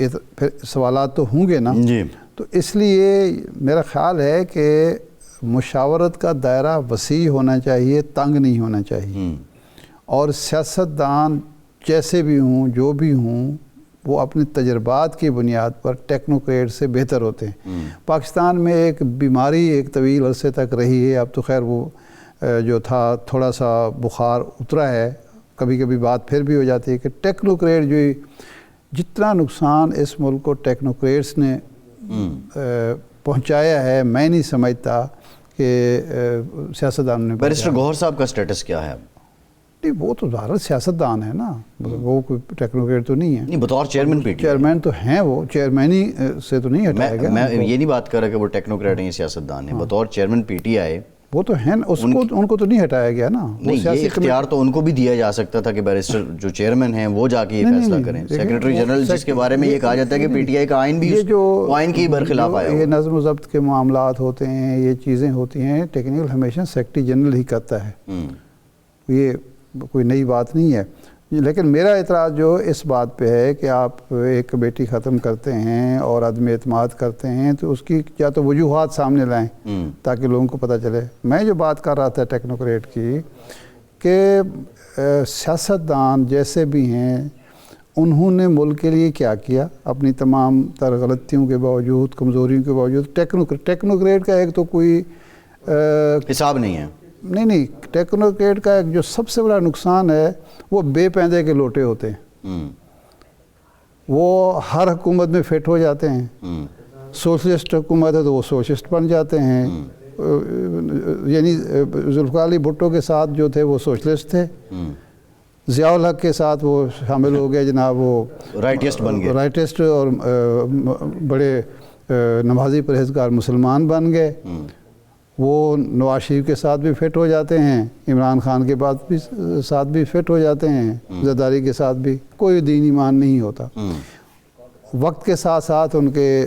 پھر سوالات تو ہوں گے نا جی. تو اس لیے میرا خیال ہے کہ مشاورت کا دائرہ وسیع ہونا چاہیے، تنگ نہیں ہونا چاہیے. اور سیاستدان جیسے بھی ہوں، جو بھی ہوں، وہ اپنے تجربات کی بنیاد پر ٹیکنوکریٹ سے بہتر ہوتے ہیں. پاکستان میں ایک بیماری ایک طویل عرصے تک رہی ہے، اب تو خیر وہ جو تھا تھوڑا سا بخار اترا ہے، کبھی کبھی بات پھر بھی ہو جاتی ہے کہ ٹیکنوکریٹ جو جتنا نقصان اس ملک کو ٹیکنوکریٹس نے پہنچایا ہے، میں نہیں سمجھتا کہ سیاستدان نے. بیرسٹر گوہر صاحب کا سٹیٹس کیا ہے؟ نہیں، وہ تو ظاہر سیاستدان ہے نا، وہ کوئی ٹیکنوکریٹ تو نہیں ہے. نہیں، بطور چیئرمین پی ٹی چیئرمین تو ہیں، وہ چیئرمینی سے تو نہیں ہٹایا گیا. میں یہ نہیں بات کر رہا کہ وہ ٹیکنوکریٹ ہیں یا سیاستدان ہیں. بطور چیئرمین پی ٹی آئی وہ تو ہیں، ان کو تو نہیں ہٹایا گیا نا. نہیں، یہ اختیار تو ان کو بھی دیا جا سکتا تھا کہ بیرسٹر جو چیئرمین ہیں وہ جا کے یہ فیصلہ کریں. سیکریٹری جنرل جس کے بارے میں یہ کہا جاتا ہے کہ پی ٹی آئی کا آئین بھی آئین کی برخلاف آیا. یہ نظم و ضبط کے معاملات ہوتے ہیں، یہ چیزیں ہوتی ہیں، ٹیکنیکل ہمیشہ سیکریٹری جنرل ہی کرتا ہے. یہ کوئی نئی بات نہیں ہے. لیکن میرا اعتراض جو اس بات پہ ہے کہ آپ ایک کمیٹی ختم کرتے ہیں اور عدم اعتماد کرتے ہیں تو اس کی یا تو وجوہات سامنے لائیں تاکہ لوگوں کو پتہ چلے. میں جو بات کر رہا تھا ٹیکنوکریٹ کی کہ سیاستدان جیسے بھی ہیں انہوں نے ملک کے لیے کیا کیا، اپنی تمام تر غلطیوں کے باوجود، کمزوریوں کے باوجود. ٹیکنوکریٹ کا ایک تو کوئی حساب نہیں ہے. نہیں، ٹیکنوکریٹ کا ایک جو سب سے بڑا نقصان ہے وہ بے پیندے کے لوٹے ہوتے ہیں. وہ ہر حکومت میں فٹ ہو جاتے ہیں. سوشلسٹ حکومت ہے تو وہ سوشلسٹ بن جاتے ہیں. یعنی ذوالفقار علی بھٹو کے ساتھ جو تھے وہ سوشلسٹ تھے، ضیاء الحق کے ساتھ وہ شامل ہو گئے جناب، وہ رائٹسٹ بن گئے، رائٹسٹ اور بڑے نمازی پرہیزگار مسلمان بن گئے. وہ نواز شریف کے ساتھ بھی فٹ ہو جاتے ہیں، عمران خان کے ساتھ بھی فٹ ہو جاتے ہیں، زرداری کے ساتھ بھی. کوئی دین ایمان نہیں ہوتا. وقت کے ساتھ ساتھ ان کے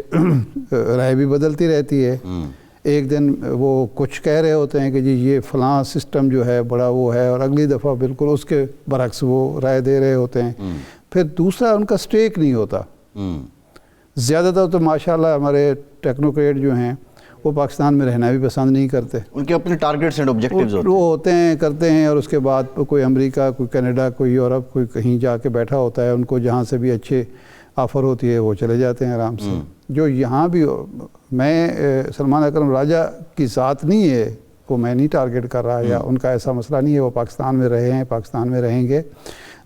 رائے بھی بدلتی رہتی ہے. ایک دن وہ کچھ کہہ رہے ہوتے ہیں کہ جی یہ فلاں سسٹم جو ہے بڑا وہ ہے، اور اگلی دفعہ بالکل اس کے برعکس وہ رائے دے رہے ہوتے ہیں. پھر دوسرا ان کا سٹیک نہیں ہوتا. زیادہ تر تو ماشاءاللہ ہمارے ٹیکنوکریٹ جو ہیں وہ پاکستان میں رہنا بھی پسند نہیں کرتے. ان کے اپنے ٹارگیٹس اینڈ آبجیکٹیوز وہ ہوتے ہیں، کرتے ہیں، اور اس کے بعد کوئی امریکہ، کوئی کینیڈا، کوئی یورپ، کوئی کہیں جا کے بیٹھا ہوتا ہے. ان کو جہاں سے بھی اچھے آفر ہوتی ہے وہ چلے جاتے ہیں آرام سے. جو یہاں بھی میں سلمان اکرم راجہ کی ذات نہیں ہے، وہ میں نہیں ٹارگیٹ کر رہا، یا ان کا ایسا مسئلہ نہیں ہے. وہ پاکستان میں رہے ہیں، پاکستان میں رہیں گے.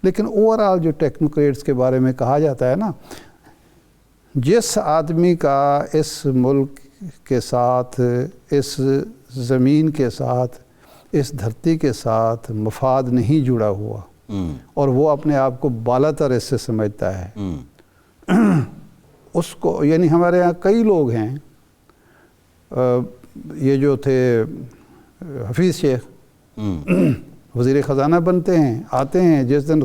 لیکن اوور آل جو ٹیکنوکریٹس کے بارے میں کہا جاتا ہے نا، جس آدمی کا اس ملک کے ساتھ، اس زمین کے ساتھ، اس دھرتی کے ساتھ مفاد نہیں جڑا ہوا اور وہ اپنے آپ کو بالاتر اس سے سمجھتا ہے، اس کو، یعنی ہمارے ہاں کئی لوگ ہیں، یہ جو تھے حفیظ شیخ وزیر خزانہ بنتے ہیں، آتے ہیں، جس دن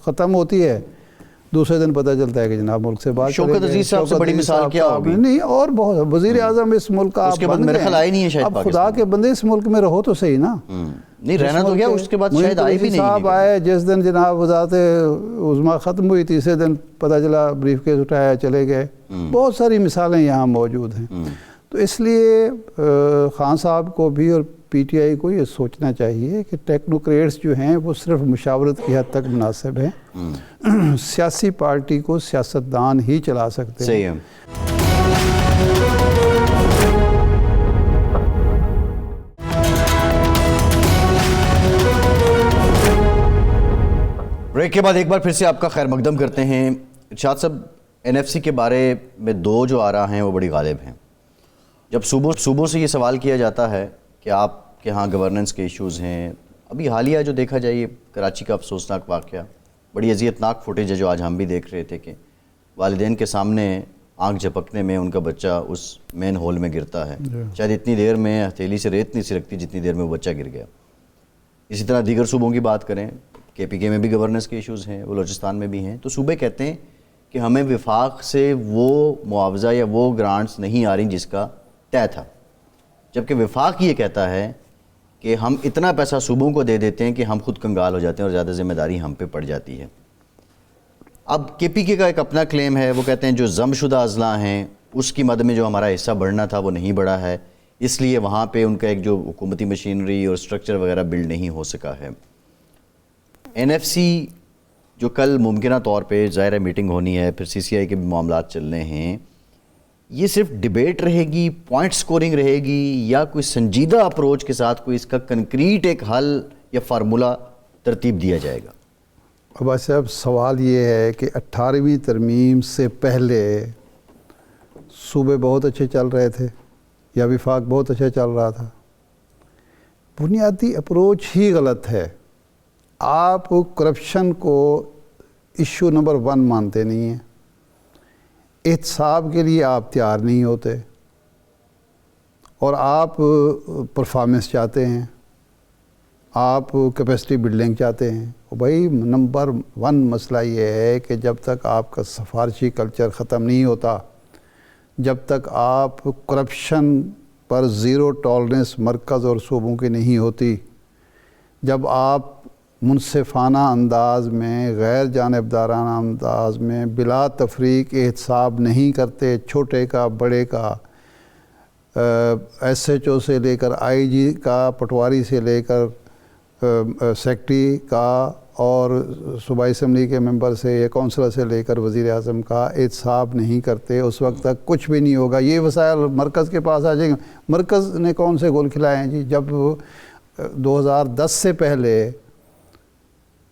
ختم ہوتی ہے دوسرے دن پتہ چلتا ہے کہ جناب ملک سے بات. شوکت عزیز صاحب سے بڑی مثال کیا ہوگی؟ نہیں، اور بہت وزیر اعظم اس ملک کا اس کے بعد میرے خیال آئے نہیں ہے شاید. اب خدا کے بندے اس ملک میں رہو تو صحیح نا. نہیں رہنا تو کیا، اس کے بعد شاید آئے بھی نہیں. صاحب آئے جس دن جناب وزارت عظمیٰ ختم ہوئی، تیسرے دن پتہ چلا بریف کیس اٹھایا چلے گئے. بہت ساری مثالیں یہاں موجود ہیں. تو اس لیے خان صاحب کو بھی اور پی ٹی آئی کو یہ سوچنا چاہیے کہ ٹیکنوکریٹس جو ہیں وہ صرف مشاورت کی حد تک مناسب ہیں. سیاسی پارٹی کو سیاستدان ہی چلا سکتے ہیں. صحیح ہے. بریک کے بعد ایک بار پھر سے آپ کا خیر مقدم کرتے ہیں. ارشاد صاحب، این ایف سی کے بارے میں دو جو آ رہا ہیں وہ بڑی غالب ہیں. جب صوبوں سے یہ سوال کیا جاتا ہے کہ آپ کے ہاں گورننس کے ایشوز ہیں، ابھی حالیہ جو دیکھا جائے یہ کراچی کا افسوسناک واقعہ، بڑی اذیتناک فوٹیج ہے جو آج ہم بھی دیکھ رہے تھے کہ والدین کے سامنے آنکھ جھپکنے میں ان کا بچہ اس مین ہول میں گرتا ہے. شاید اتنی دیر میں ہتھیلی سے ریت نہیں سرکتی جتنی دیر میں وہ بچہ گر گیا. اسی طرح دیگر صوبوں کی بات کریں، کے پی کے میں بھی گورننس کے ایشوز ہیں، بلوچستان میں بھی ہیں. تو صوبے کہتے ہیں کہ ہمیں وفاق سے وہ معاوضہ یا وہ گرانٹس نہیں آ رہی جس کا طے تھا، جبکہ وفاق یہ کہتا ہے کہ ہم اتنا پیسہ صوبوں کو دے دیتے ہیں کہ ہم خود کنگال ہو جاتے ہیں اور زیادہ ذمہ داری ہم پہ پڑ جاتی ہے. اب کے پی کے کا ایک اپنا کلیم ہے، وہ کہتے ہیں جو ضم شدہ اضلاع ہیں اس کی مد میں جو ہمارا حصہ بڑھنا تھا وہ نہیں بڑھا ہے، اس لیے وہاں پہ ان کا ایک جو حکومتی مشینری اور اسٹرکچر وغیرہ بلڈ نہیں ہو سکا ہے۔ این ایف سی جو کل ممکنہ طور پہ ظاہر ہے میٹنگ ہونی ہے، پھر سی سی آئی کے بھی معاملات چلنے ہیں، یہ صرف ڈیبیٹ رہے گی، پوائنٹ سکورنگ رہے گی، یا کوئی سنجیدہ اپروچ کے ساتھ کوئی اس کا کنکریٹ ایک حل یا فارمولہ ترتیب دیا جائے گا؟ عباس صاحب، سوال یہ ہے کہ 18ویں ترمیم سے پہلے صوبے بہت اچھے چل رہے تھے یا وفاق بہت اچھا چل رہا تھا؟ بنیادی اپروچ ہی غلط ہے۔ آپ کرپشن کو ایشو نمبر 1 مانتے نہیں ہیں، احتساب کے لیے آپ تیار نہیں ہوتے، اور آپ پرفارمنس چاہتے ہیں، آپ کیپیسٹی بلڈنگ چاہتے ہیں۔ بھائی نمبر 1 مسئلہ یہ ہے کہ جب تک آپ کا سفارشی کلچر ختم نہیں ہوتا، جب تک آپ کرپشن پر زیرو ٹالرنس مرکز اور صوبوں کی نہیں ہوتی، جب آپ منصفانہ انداز میں، غیر جانبدارانہ انداز میں، بلا تفریق احتساب نہیں کرتے، چھوٹے کا بڑے کا، ایس ایچ او سے لے کر آئی جی کا، پٹواری سے لے کر سیکٹری کا، اور صوبائی اسمبلی کے ممبر سے یا کونسلر سے لے کر وزیر اعظم کا احتساب نہیں کرتے، اس وقت تک کچھ بھی نہیں ہوگا۔ یہ وسائل مرکز کے پاس آ جائیں گے۔ مرکز نے کون سے گول کھلائے ہیں جی؟ جب 2010 سے پہلے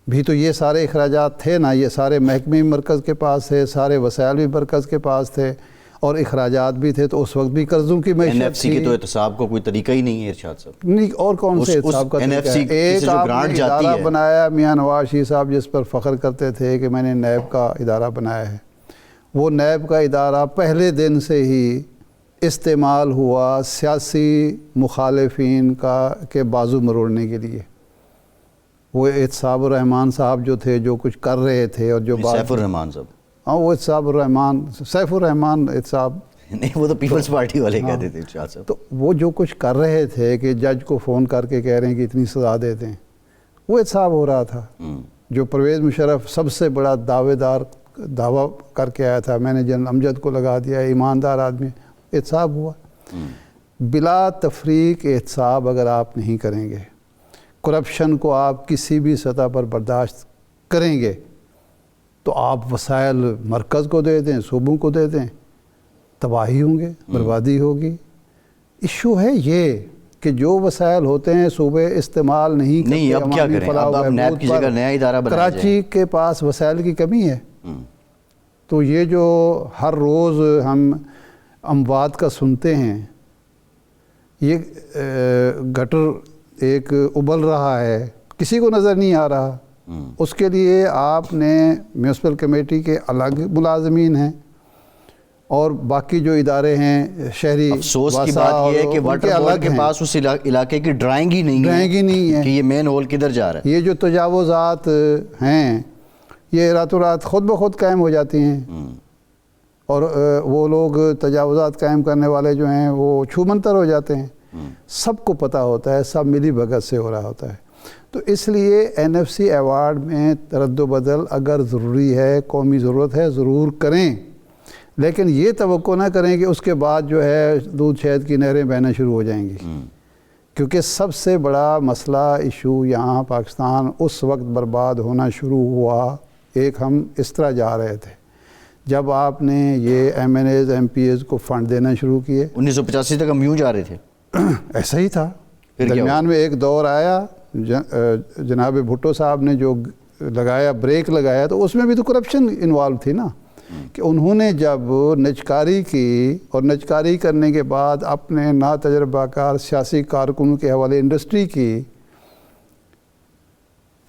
بھی تو یہ سارے اخراجات تھے نا، یہ سارے محکمے مرکز کے پاس تھے، سارے وسائل بھی مرکز کے پاس تھے، اور اخراجات بھی تھے، تو اس وقت بھی قرضوں کی معیشت تھی۔ این ایف سی کے تو احتساب کا کوئی طریقہ ہی نہیں ہے ارشاد صاحب۔ نہیں، اور کون سے احتساب کا طریقہ ہے؟ ایک آپ نے ادارہ بنایا، میاں نواز شریف صاحب جس پر فخر کرتے تھے کہ میں نے نیب کا ادارہ بنایا ہے، وہ نیب کا ادارہ پہلے دن سے ہی استعمال ہوا سیاسی مخالفین کے بازو مروڑنے کے لیے۔ وہ احتساب الرحمان صاحب جو تھے، جو کچھ کر رہے تھے، اور جو سیف الرحمان صاحب، ہاں وہ سیف الرحمان احتساب نہیں، وہ تو پیپلز پارٹی والے کہتے تھے ارشاد صاحب۔ تو وہ جو کچھ کر رہے تھے کہ جج کو فون کر کے کہہ رہے ہیں کہ اتنی سزا دے دیں، وہ احتساب ہو رہا تھا۔ جو پرویز مشرف سب سے بڑا دعویٰ کر کے آیا تھا، میں نے جنرل امجد کو لگا دیا، ایماندار آدمی، احتساب ہوا۔ بلا تفریق احتساب اگر آپ نہیں کریں گے، کرپشن کو آپ کسی بھی سطح پر برداشت کریں گے، تو آپ وسائل مرکز کو دے دیں، صوبوں کو دے دیں، تباہی ہوں گے، بربادی ہوگی۔ ایشو ہے یہ کہ جو وسائل ہوتے ہیں صوبے استعمال نہیں کرتے۔ نہیں، اب کیا کریں؟ اب نیب کی جگہ نیا ادارہ بنایا جائے۔ کراچی کے پاس وسائل کی کمی ہے، تو یہ جو ہر روز ہم اموات کا سنتے ہیں، یہ گٹر ایک ابل رہا ہے، کسی کو نظر نہیں آ رہا۔ اس کے لیے آپ نے میونسپل کمیٹی کے الگ ملازمین ہیں، اور باقی جو ادارے ہیں شہری، افسوس کی بات یہ ہے کہ واٹر بورڈ کے پاس اس علاقے کی ڈرائنگ ہی نہیں ہے کہ یہ مین ہول کدھر جا رہا ہے۔ یہ جو تجاوزات ہیں، یہ راتوں رات خود بخود قائم ہو جاتی ہیں، اور وہ لوگ تجاوزات قائم کرنے والے جو ہیں وہ چھومنتر ہو جاتے ہیں۔ سب کو پتہ ہوتا ہے، سب ملی بھگت سے ہو رہا ہوتا ہے۔ تو اس لیے این ایف سی ایوارڈ میں رد و بدل اگر ضروری ہے، قومی ضرورت ہے، ضرور کریں، لیکن یہ توقع نہ کریں کہ اس کے بعد جو ہے دودھ شہد کی نہریں بہنا شروع ہو جائیں گی، کیونکہ سب سے بڑا مسئلہ ایشو یہاں پاکستان اس وقت برباد ہونا شروع ہوا، ایک ہم اس طرح جا رہے تھے جب آپ نے یہ MNAs MPAs کو فنڈ دینا شروع کیے۔ 1985 تک ہم یوں جا رہے تھے، ایسا ہی تھا۔ درمیان میں ایک دور آیا، جناب بھٹو صاحب نے جو لگایا، بریک لگایا، تو اس میں بھی تو کرپشن انوالو تھی نا، کہ انہوں نے جب نجکاری کی، اور نجکاری کرنے کے بعد اپنے ناتجربہ کار سیاسی کارکنوں کے حوالے انڈسٹری کی،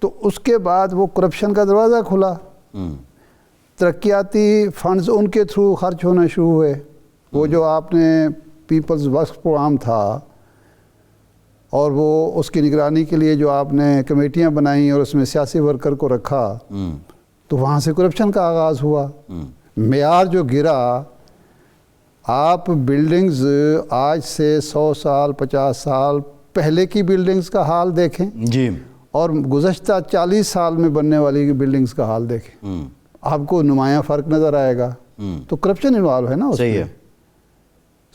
تو اس کے بعد وہ کرپشن کا دروازہ کھلا، ترقیاتی فنڈز ان کے تھرو خرچ ہونا شروع ہوئے۔ وہ جو آپ نے پیپلز ورکس پروگرام تھا، اور وہ اس کی نگرانی کے لیے جو آپ نے کمیٹیاں بنائیں اور اس میں سیاسی ورکر کو رکھا، تو وہاں سے کرپشن کا آغاز ہوا۔ معیار جو گرا، آپ بلڈنگز آج سے 100 سال 50 سال پہلے کی بلڈنگز کا حال دیکھیں، جی، اور گزشتہ 40 سال میں بننے والی بلڈنگز کا حال دیکھیں، آپ کو نمایاں فرق نظر آئے گا. تو کرپشن انوالو ہے نا اس صحیح ہے.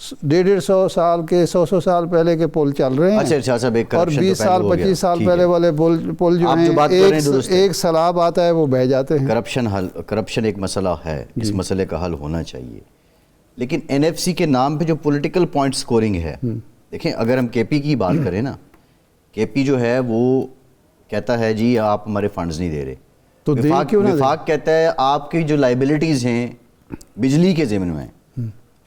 150 سال کے 100 سال پہلے کے پل چل رہے ہیں. اچھا ارشاد صاحب ایک اور 20 سال 25 سال پہلے والے پل جو ہیں ایک سیلاب آتا ہے وہ بہہ جاتے ہیں. کرپشن ایک مسئلہ ہے, اس مسئلے کا حل ہونا چاہیے. لیکن این ایف سی کے نام پہ جو پولیٹیکل پوائنٹ سکورنگ ہے, دیکھیں اگر ہم کے پی کی بات کریں نا, کے پی جو ہے وہ کہتا ہے جی آپ ہمارے فنڈز نہیں دے رہے, تو وفاق کہتا ہے آپ کی جو لائبلٹیز ہیں بجلی کے ضمن میں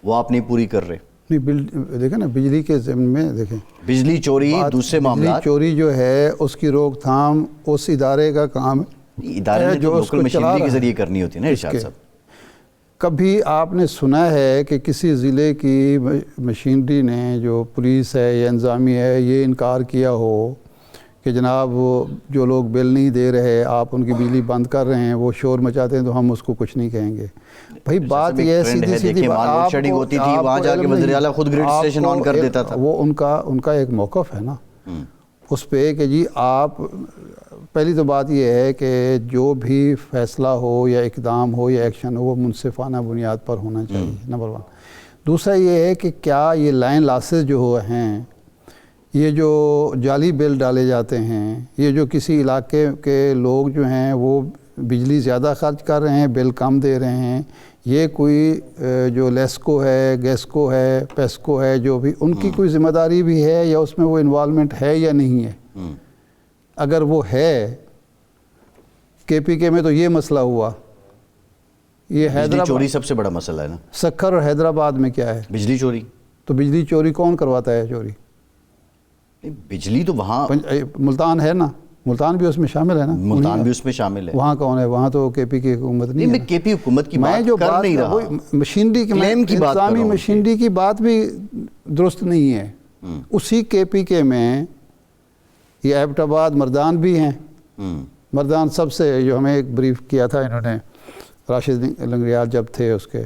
وہ آپ نہیں پوری کر رہے. نہیں دیکھیں نا, بجلی کے ضمن میں دیکھیں بجلی چوری دوسرے معاملات, بجلی چوری جو ہے اس کی روک تھام اس ادارے کا کام ہے. ادارے نے جو لوکل مشینری کے ذریعے کرنی ہوتی ہے نا ارشاد صاحب. کبھی آپ نے سنا ہے کہ کسی ضلع کی مشینری نے جو پولیس ہے یا انتظامیہ ہے یہ انکار کیا ہو کہ جناب جو لوگ بل نہیں دے رہے آپ ان کی بجلی بند کر رہے ہیں, وہ شور مچاتے ہیں تو ہم اس کو کچھ نہیں کہیں گے. بھائی بات یہ سیدھی سیدھی لوڈ شیڈنگ ہوتی تھی, وہاں جا کے وزیر اعلیٰ خود گریڈ اسٹیشن آن کر دیتا تھا. وہ ان کا ایک موقف ہے نا اس پہ کہ جی آپ, پہلی تو بات یہ ہے کہ جو بھی فیصلہ ہو یا اقدام ہو یا ایکشن ہو وہ منصفانہ بنیاد پر ہونا چاہیے, نمبر 1. دوسرا یہ ہے کہ کیا یہ لائن لاسز جو ہیں, یہ جو جعلی بل ڈالے جاتے ہیں, یہ جو کسی علاقے کے لوگ جو ہیں وہ بجلی زیادہ خرچ کر رہے ہیں بل کم دے رہے ہیں, یہ کوئی جو لیسکو ہے, گیسکو ہے, پیسکو ہے, جو بھی ان کی کوئی ذمہ داری بھی ہے یا اس میں وہ انوالومنٹ ہے یا نہیں ہے. اگر وہ ہے کے پی کے میں تو یہ مسئلہ ہوا. یہ حیدرآباد چوری سب سے بڑا مسئلہ ہے نا, سکھر اور حیدرآباد میں کیا ہے بجلی چوری. تو بجلی چوری کون کرواتا ہے چوری؟ بجلی تو وہاں ملتان ہے نا, ملتان بھی اس میں شامل ہے نا, ملتان بھی اس میں شامل ہے. وہاں کون ہے؟ وہاں تو کے پی کی حکومت نہیں ہے. میں کے پی حکومت کی بات کر نہیں رہا, مشینری کی انتظامی مشینری کی بات بھی درست نہیں ہے. اسی کے پی کے میں یہ ایبٹ آباد مردان بھی ہیں. مردان سب سے جو ہمیں ایک بریف کیا تھا انہوں نے, راشد لنگریال جب تھے اس کے,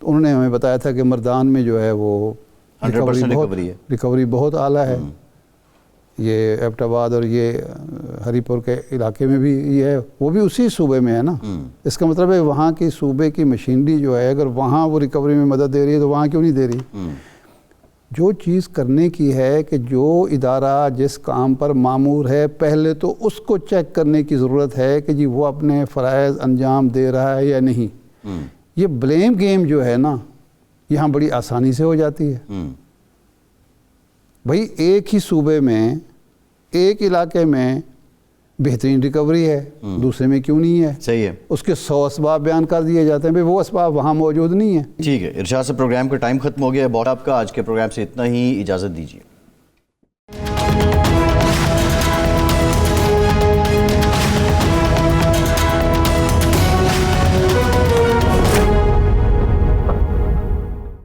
تو انہوں نے ہمیں بتایا تھا کہ مردان میں جو ہے وہ 100% ریکوری بہت اعلیٰ ہے. یہ ایبٹ آباد اور یہ ہری پور کے علاقے میں بھی یہ ہے, وہ بھی اسی صوبے میں ہے نا. اس کا مطلب ہے وہاں کی صوبے کی مشینری جو ہے اگر وہاں وہ ریکوری میں مدد دے رہی ہے تو وہاں کیوں نہیں دے رہی؟ جو چیز کرنے کی ہے کہ جو ادارہ جس کام پر مامور ہے پہلے تو اس کو چیک کرنے کی ضرورت ہے کہ جی وہ اپنے فرائض انجام دے رہا ہے یا نہیں. یہ بلیم گیم جو ہے نا یہاں بڑی آسانی سے ہو جاتی ہے. بھائی ایک ہی صوبے میں ایک علاقے میں بہترین ریکوری ہے, دوسرے میں کیوں نہیں ہے؟ صحیح ہے. اس کے 100 اسباب بیان کر دیے جاتے ہیں, بھئی وہ اسباب وہاں موجود نہیں ہیں. ٹھیک ہے ارشاد سے پروگرام کا ٹائم ختم ہو گیا ہے. بہت آپ کا آج کے پروگرام سے اتنا ہی, اجازت دیجیے.